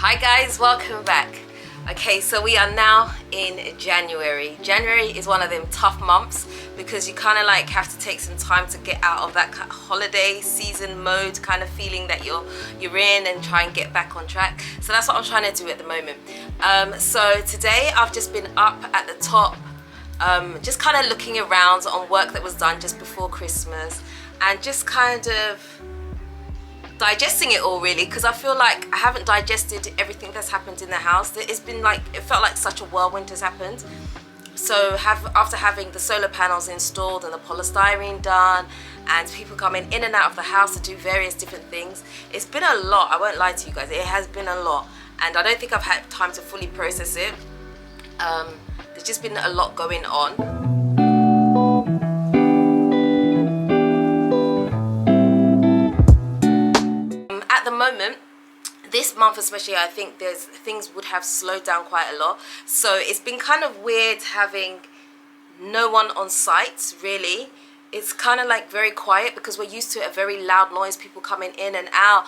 Hi guys, welcome back. Okay, so we are now in January. January is one of them tough months because you kind of like have to take some time to get out of that holiday season mode kind of feeling that you're in and try and get back on track. So that's what I'm trying to do at the moment. So today I've just been up at the top, just kind of looking around on work that was done just before Christmas and just kind of digesting it all really, because I feel like I haven't digested everything that's happened in the house. It's been like, it felt like such a whirlwind has happened. So after having the solar panels installed and the polystyrene done and people coming in and out of the house to do various different things, it's been a lot. I won't lie to you guys, it has been a lot and I don't think I've had time to fully process it. There's just been a lot going on. At the moment, this month especially, I think things would have slowed down quite a lot. So it's been kind of weird having no one on site really. It's kind of like very quiet because we're used to a very loud noise, people coming in and out,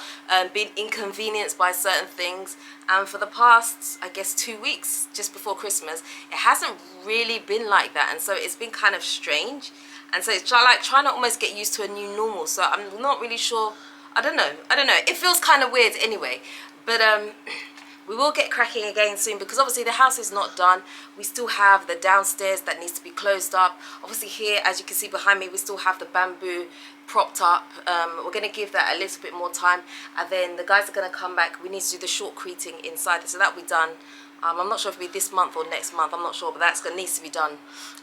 being inconvenienced by certain things. And for the past, I guess 2 weeks, just before Christmas, it hasn't really been like that. And so it's been kind of strange. And so it's like trying to almost get used to a new normal. So I'm not really sure. I don't know. It feels kind of weird anyway. But we will get cracking again soon because obviously the house is not done. We still have the downstairs that needs to be closed up. Obviously here, as you can see behind me, we still have the bamboo propped up. We're going to give that a little bit more time. And then the guys are going to come back. We need to do the shortcreting inside. So that'll be done. I'm not sure if it'll be this month or next month, I'm not sure, but needs to be done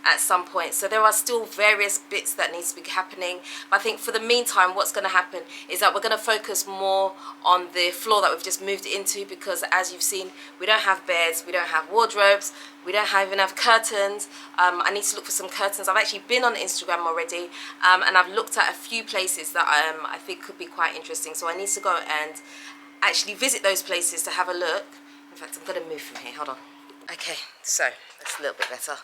at some point. So there are still various bits that needs to be happening. But I think for the meantime, what's going to happen is that we're going to focus more on the floor that we've just moved into, because as you've seen, we don't have beds, we don't have wardrobes, we don't have enough curtains. I need to look for some curtains. I've actually been on Instagram already, and I've looked at a few places that I think could be quite interesting. So I need to go and actually visit those places to have a look. In fact, I'm going to move from here, hold on. Okay, so that's a little bit better.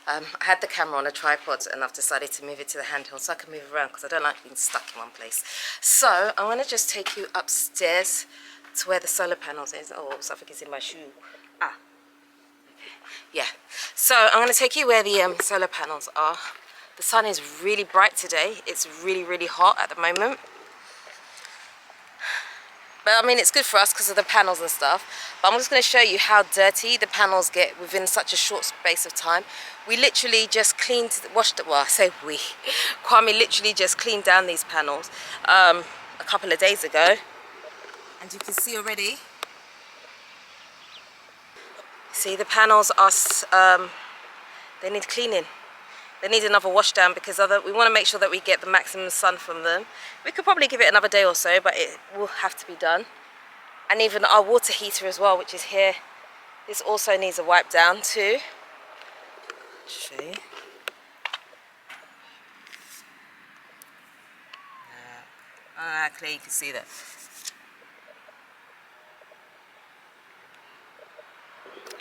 I had the camera on a tripod and I've decided to move it to the handheld so I can move around because I don't like being stuck in one place. So I'm going to just take you upstairs to where the solar panels is. Oh, something is in my shoe. Okay. Yeah, so I'm going to take you where the solar panels are. The sun is really bright today. It's really, really hot at the moment. But I mean, it's good for us because of the panels and stuff. But I'm just going to show you how dirty the panels get within such a short space of time. We literally just Kwame literally just cleaned down these panels a couple of days ago. And you can see already, see the panels are, they need cleaning. They need another wash down because we want to make sure that we get the maximum sun from them. We could probably give it another day or so, but it will have to be done. And even our water heater as well, which is here, this also needs a wipe down too. Show you. Clear, you can see that.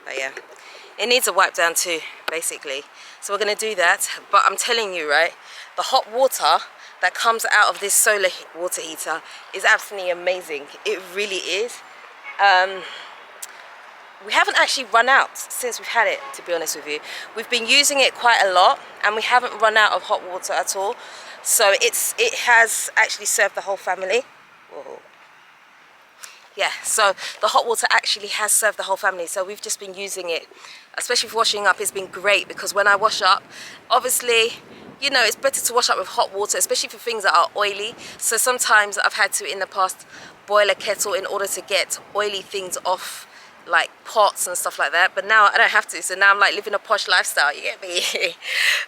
But yeah, it needs a wipe down too, basically. So we're going to do that. But I'm telling you, right, the hot water that comes out of this solar water heater is absolutely amazing. It really is. We haven't actually run out since we've had it, to be honest with you. We've been using it quite a lot and we haven't run out of hot water at all. So it has actually served the whole family. Whoa. Yeah, so the hot water actually has served the whole family. So we've just been using it, especially for washing up. It's been great because when I wash up, obviously, you know, it's better to wash up with hot water, especially for things that are oily. So sometimes I've had to, in the past, boil a kettle in order to get oily things off, like pots and stuff like that. But now I don't have to. So now I'm like living a posh lifestyle, you get me?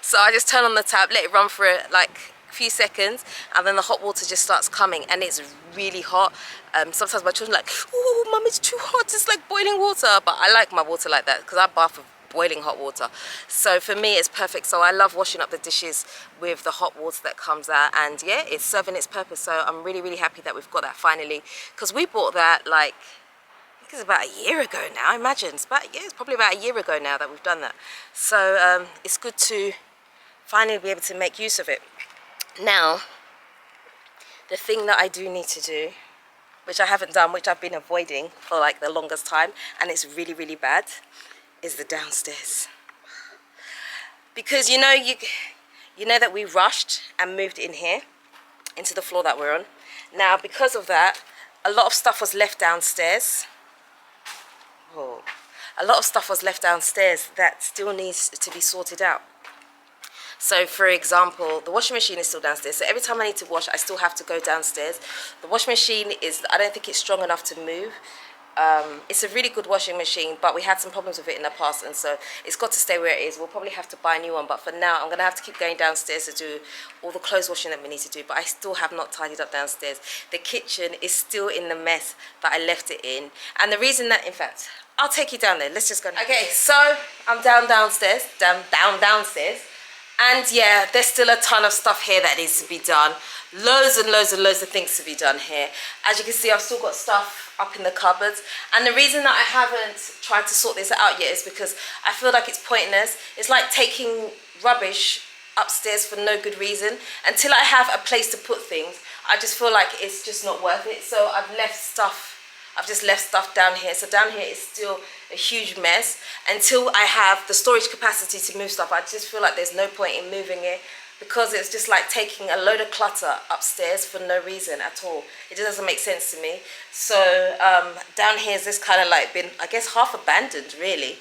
So I just turn on the tap, let it run for like a few seconds, and then the hot water just starts coming and it's really hot. Sometimes my children are like, oh mum, it's too hot, it's like boiling water. But I like my water like that because I bath with boiling hot water. So for me it's perfect. So I love washing up the dishes with the hot water that comes out, and yeah, it's serving its purpose. So I'm really, really happy that we've got that finally, because we bought that like, I think it's about a year ago now. Imagine, it's probably about a year ago now that we've done that. So it's good to finally be able to make use of it. Now, the thing that I do need to do, which I haven't done, which I've been avoiding for like the longest time, and it's really, really bad, is the downstairs. Because you know that we rushed and moved in here into the floor that we're on. Now, because of that, a lot of stuff was left downstairs. Oh, a lot of stuff was left downstairs that still needs to be sorted out. So for example, the washing machine is still downstairs, so every time I need to wash, I still have to go downstairs. The washing machine I don't think it's strong enough to move. It's a really good washing machine, but we had some problems with it in the past, and so it's got to stay where it is. We'll probably have to buy a new one, but for now I'm gonna have to keep going downstairs to do all the clothes washing that we need to do. But I still have not tidied up downstairs. The kitchen is still in the mess that I left it in, and the reason that, in fact, I'll take you down there. Let's just go. Okay, so I'm downstairs, downstairs. And yeah, there's still a ton of stuff here that needs to be done. Loads and loads and loads of things to be done here. As you can see, I've still got stuff up in the cupboards. And the reason that I haven't tried to sort this out yet is because I feel like it's pointless. It's like taking rubbish upstairs for no good reason. Until I have a place to put things, I just feel like it's just not worth it. So I've just left stuff down here. So down here is still a huge mess. Until I have the storage capacity to move stuff, I just feel like there's no point in moving it, because it's just like taking a load of clutter upstairs for no reason at all. It just doesn't make sense to me. So down here is this kind of like been, I guess, half abandoned really.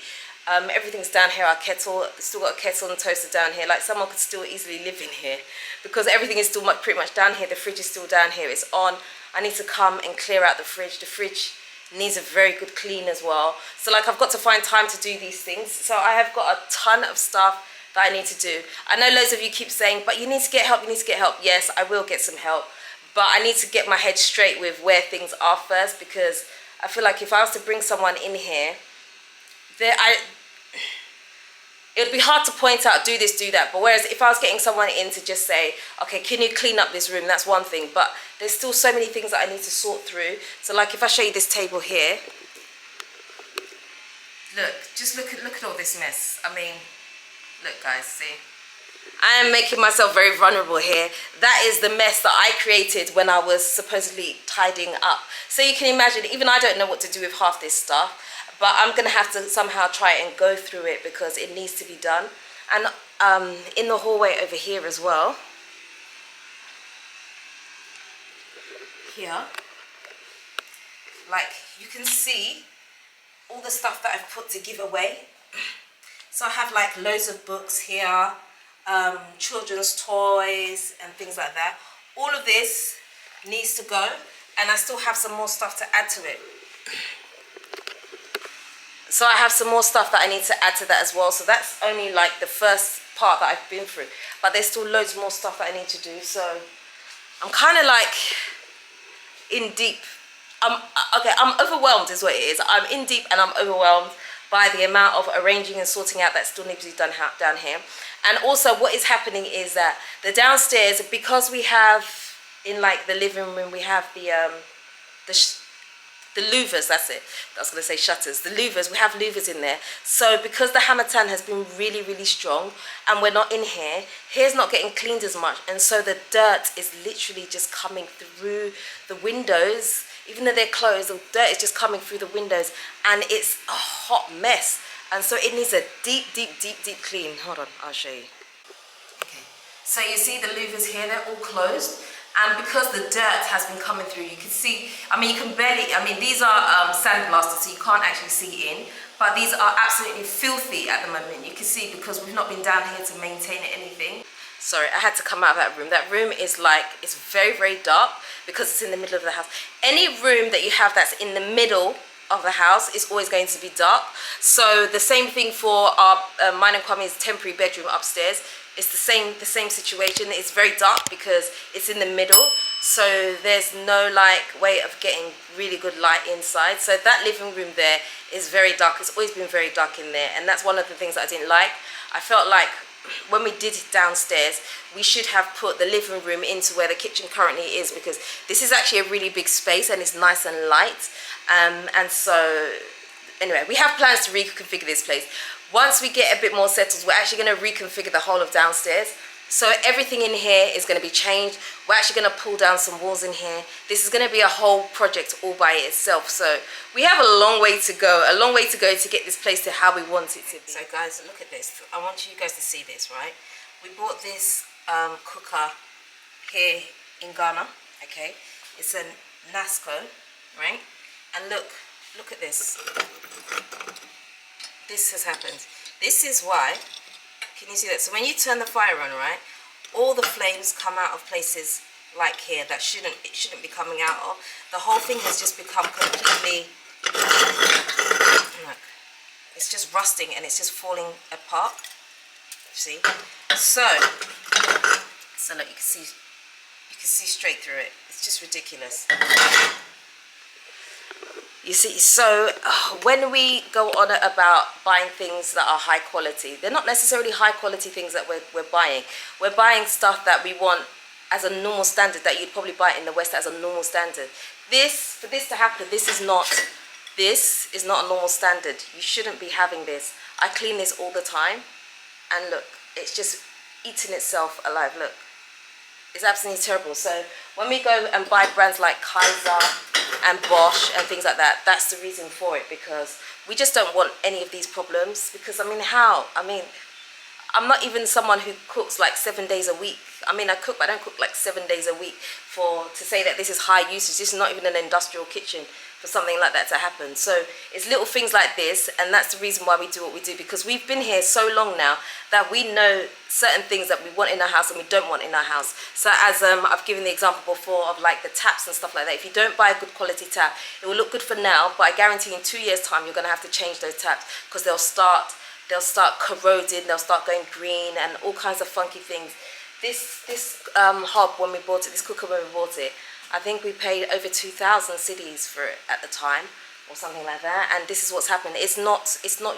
Everything's down here. Our kettle, still got a kettle and toaster down here. Like someone could still easily live in here, because everything is still pretty much down here. The fridge is still down here. It's on. I need to come and clear out the fridge. The fridge needs a very good clean as well. So like I've got to find time to do these things. So I have got a ton of stuff that I need to do. I know loads of you keep saying, but you need to get help, you need to get help. Yes, I will get some help, but I need to get my head straight with where things are first, because I feel like if I was to bring someone in here, it would be hard to point out, do this, do that. But whereas if I was getting someone in to just say, okay, can you clean up this room? That's one thing. But there's still so many things that I need to sort through. So like if I show you this table here, look, just look at all this mess. I mean, look guys, see? I am making myself very vulnerable here. That is the mess that I created when I was supposedly tidying up. So you can imagine, even I don't know what to do with half this stuff. But I'm going to have to somehow try and go through it, because it needs to be done. And in the hallway over here as well, here, like you can see all the stuff that I've put to give away. So I have like loads of books here, children's toys and things like that. All of this needs to go, and I still have some more stuff to add to it. So I have some more stuff that I need to add to that as well. So that's only like the first part that I've been through. But there's still loads more stuff that I need to do. So I'm kind of like in deep. I'm overwhelmed is what it is. I'm in deep and I'm overwhelmed by the amount of arranging and sorting out that still needs to be done down here. And also what is happening is that the downstairs, because we have in like the living room, we have the louvers, that's it. I was going to say shutters. The louvers, we have louvers in there. So because the Hamatan has been really, really strong and we're not in here, here's not getting cleaned as much. And so the dirt is literally just coming through the windows. Even though they're closed, the dirt is just coming through the windows, and it's a hot mess. And so it needs a deep, deep, deep, deep clean. Hold on, I'll show you. Okay, so you see the louvers here, they're all closed. And because the dirt has been coming through, you can see, I mean, you can barely, I mean, these are sandblasted, so you can't actually see in. But these are absolutely filthy at the moment. You can see because we've not been down here to maintain anything. Sorry, I had to come out of that room. That room is like, it's very, very dark because it's in the middle of the house. Any room that you have that's in the middle of the house is always going to be dark. So the same thing for our mine and Kwame's temporary bedroom upstairs. It's the same situation. It's very dark because it's in the middle. So there's no like way of getting really good light inside. So that living room there is very dark. It's always been very dark in there. And that's one of the things that I didn't like. I felt like when we did it downstairs, we should have put the living room into where the kitchen currently is, because this is actually a really big space and it's nice and light. And so anyway, we have plans to reconfigure this place. Once we get a bit more settled, we're actually going to reconfigure the whole of downstairs. So everything in here is going to be changed. We're actually going to pull down some walls in here. This is going to be a whole project all by itself. So we have a long way to go, to get this place to how we want it to be. So guys, look at this. I want you guys to see this, right? We bought this cooker here in Ghana, okay? It's a NASCO, right? And look at this. This has happened. This is why. Can you see that? So when you turn the fire on, right, all the flames come out of places like here that it shouldn't be coming out of. The whole thing has just become completely, look, it's just rusting and it's just falling apart. See? So look, you can see straight through it. It's just ridiculous. You see, so when we go on about buying things that are high quality, they're not necessarily high quality things that we're buying. We're buying stuff that we want as a normal standard, that you'd probably buy in the West as a normal standard. For this to happen, this is not a normal standard. You shouldn't be having this. I clean this all the time, and look, it's just eating itself alive. Look, it's absolutely terrible. So when we go and buy brands like Kaiser and Bosch and things like that, that's the reason for it, because we just don't want any of these problems. Because I mean, I'm not even someone who cooks like 7 days a week. I mean, I cook, but I don't cook like 7 days a week to say that this is high usage. This is not even an industrial kitchen for something like that to happen. So it's little things like this, and that's the reason why we do what we do, because we've been here so long now that we know certain things that we want in our house and we don't want in our house. So as I've given the example before of like the taps and stuff like that, if you don't buy a good quality tap, it will look good for now, but I guarantee in 2 years time you're going to have to change those taps, because they'll start corroding, they'll start going green and all kinds of funky things. This hob, when we bought it, this cooker when we bought it, I think we paid over 2,000 cedis for it at the time, or something like that. And this is what's happened. It's not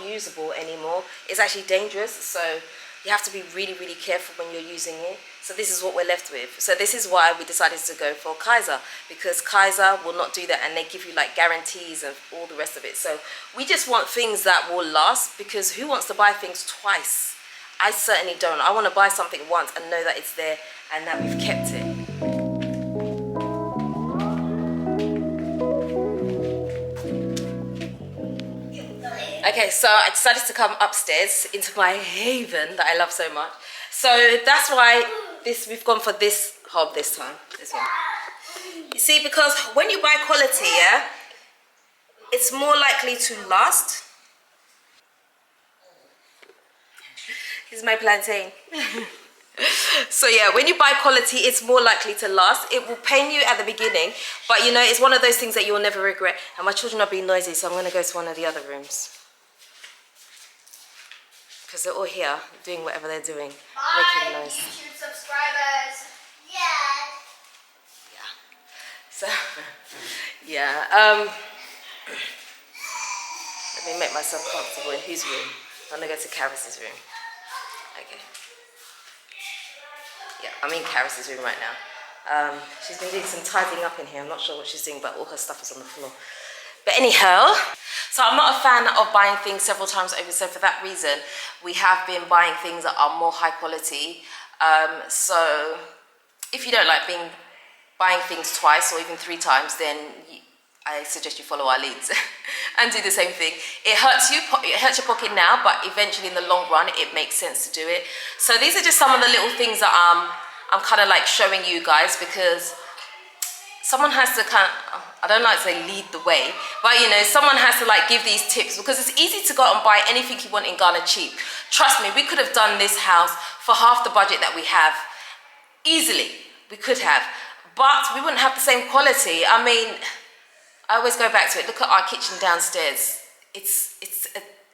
usable anymore. It's actually dangerous. So you have to be really, really careful when you're using it. So this is what we're left with. So this is why we decided to go for Kaiser, because Kaiser will not do that, and they give you like guarantees and all the rest of it. So we just want things that will last, because who wants to buy things twice? I certainly don't. I want to buy something once and know that it's there and that we've kept it. Okay, so I decided to come upstairs into my haven that I love so much. So that's why we've gone for this hob this time. This one. You see, because when you buy quality, yeah, it's more likely to last. Here's my plantain. So yeah, when you buy quality, it's more likely to last. It will pain you at the beginning, but you know, it's one of those things that you'll never regret. And my children are being noisy, so I'm going to go to one of the other rooms, because they're all here doing whatever they're doing. Making noise. YouTube subscribers. Yeah. So, yeah. Let me make myself comfortable. In whose room? I'm gonna go to Karis's room. Okay. Yeah, I'm in Karis's room right now. She's been doing some tidying up in here. I'm not sure what she's doing, but all her stuff is on the floor. But anyhow, so I'm not a fan of buying things several times over. So for that reason, we have been buying things that are more high quality. So if you don't like buying things twice or even 3 times, then I suggest you follow our leads and do the same thing. It hurts your pocket now, but eventually in the long run, it makes sense to do it. So these are just some of the little things that I'm kind of like showing you guys, because someone has to I don't like to say lead the way, but you know, someone has to like give these tips, because it's easy to go out and buy anything you want in Ghana cheap. Trust me, we could have done this house for half the budget that we have. Easily, we could have, but we wouldn't have the same quality. I mean, I always go back to it. Look at our kitchen downstairs. It's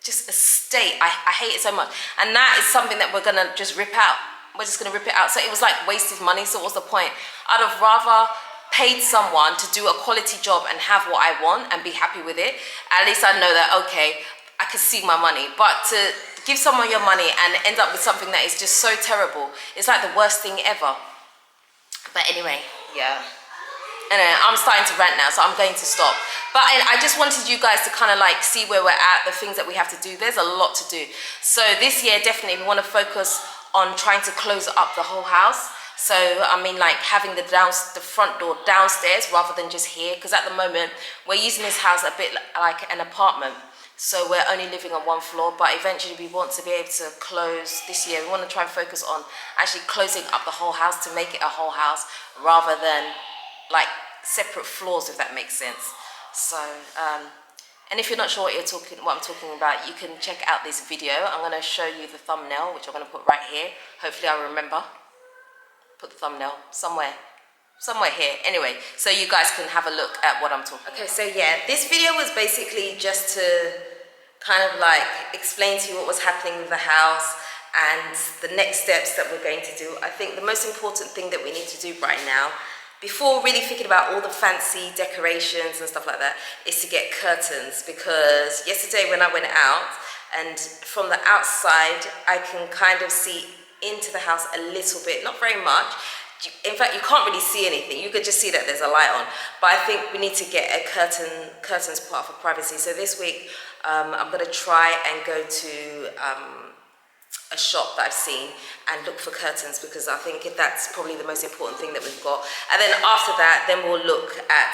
just a state. I hate it so much. And that is something that we're going to just rip out. We're just going to rip it out. So it was like wasted money. So what's the point? I'd have rather paid someone to do a quality job and have what I want and be happy with it. At least I know that, okay, I can see my money. But to give someone your money and end up with something that is just so terrible, it's like the worst thing ever. But anyway, yeah. Anyway, I'm starting to rant now, so I'm going to stop. But I just wanted you guys to kind of like see where we're at, the things that we have to do. There's a lot to do. So this year, definitely, we want to focus on trying to close up the whole house. So I mean, like having the front door downstairs rather than just here, because at the moment we're using this house a bit like an apartment. So we're only living on one floor, but eventually we want to be able to close this year. We want to try and focus on actually closing up the whole house to make it a whole house rather than like separate floors, if that makes sense. So, and if you're not sure what I'm talking about, you can check out this video. I'm going to show you the thumbnail, which I'm going to put right here. Hopefully I'll remember. Put the thumbnail somewhere here. Anyway, so you guys can have a look at what I'm talking about. Okay, so yeah, this video was basically just to kind of like explain to you what was happening with the house and the next steps that we're going to do. I think the most important thing that we need to do right now, before really thinking about all the fancy decorations and stuff like that, is to get curtains, because yesterday when I went out, and from the outside I can kind of see into the house a little bit, not very much. In fact, you can't really see anything. You could just see that there's a light on. But I think we need to get a curtains put up for privacy. So this week, I'm going to try and go to a shop that I've seen and look for curtains, because I think that's probably the most important thing that we've got. And then after that, then we'll look at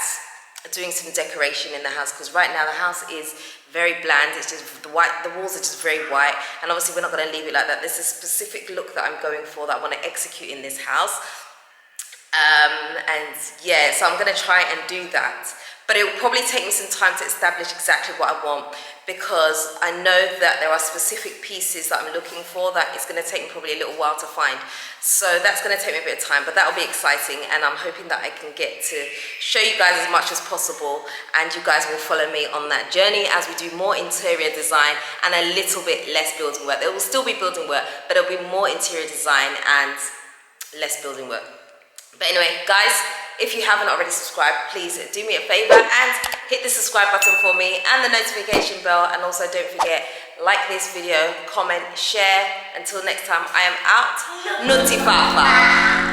doing some decoration in the house, because right now the house is very bland. It's just the walls are just very white, and obviously we're not going to leave it like that. There's a specific look that I'm going for, that I want to execute in this house. And yeah, so I'm going to try and do that, but it will probably take me some time to establish exactly what I want, because I know that there are specific pieces that I'm looking for that it's going to take me probably a little while to find. So that's going to take me a bit of time, but that will be exciting, and I'm hoping that I can get to show you guys as much as possible, and you guys will follow me on that journey as we do more interior design and a little bit less building work. There will still be building work, but it'll be more interior design and less building work. But anyway, guys, if you haven't already subscribed, please do me a favor and hit the subscribe button for me and the notification bell. And also don't forget, like this video, comment, share. Until next time, I am out. Nutty Fafa.